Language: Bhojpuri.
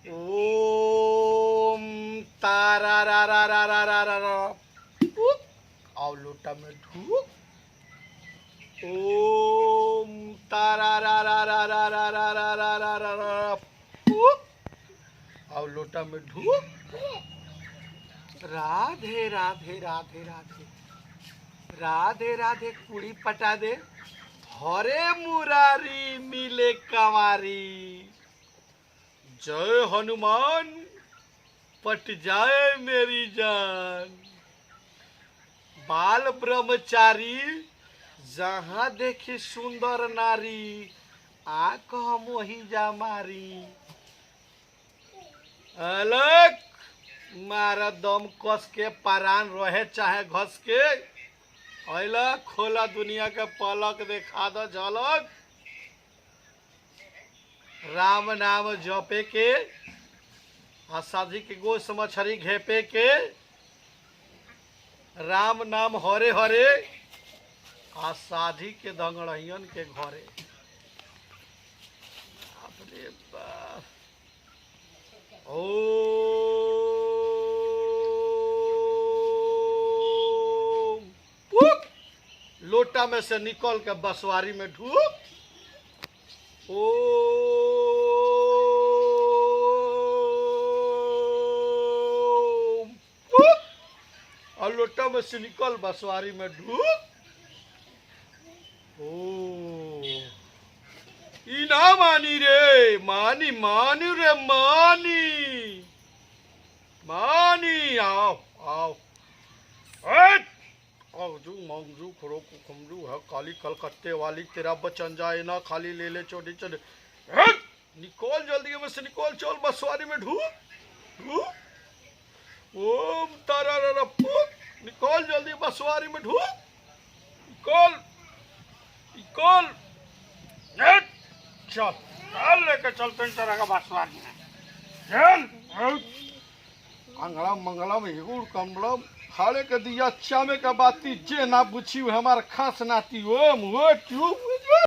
ओम तारा रा रा रा रा रा रा रा फूक आओ लोटा में ढूक। ओम तारा रा रा रा रा रा रा रा रा रा रा रा फूक आओ लोटा में ढूक। राधे राधे राधे राधे राधे राधे कुड़ी पटा दे हरे मुरारी मिले कवारी। जय हनुमान पट जाए मेरी जान। बाल ब्रह्मचारी जहाँ देखी सुंदर नारी आंख हम वही जा मारी। अलग मारा दम कस के परान रहे चाहे घस के। अला खोला दुनिया के पलक देखा दो झलक। राम नाम जपे के आसाधी के गोश मछरी घेपे के। राम नाम हरे हरे आसाधी के दंगड़ियन के घरे। अपने लोटा में से निकल के बसवारी में ढूक। और लोटा में से निकल बसवारी में ढूक। ई ना मानी रे मानी मानी रे मानी मानी आओ आओ। औजू मंगजू खरो कुखमजू है काली कलकत्ते वाली तेरा बचन जाए ना खाली ले ले छोटी छोटी। निकल जल्दी में से निकल चल बसवारी में ढूक। ओम तारा रा फूक निकल जल्दी बसवारी में ढूक। निकल निकल चल चल लेके चलते हैं तेरा का बसवारी में चल। अंगड़म मंगलम हिगुड़ कमलम खाले के दिया चामे का बाती जे ना बुझी हमार खास नाती ओम हो चुप।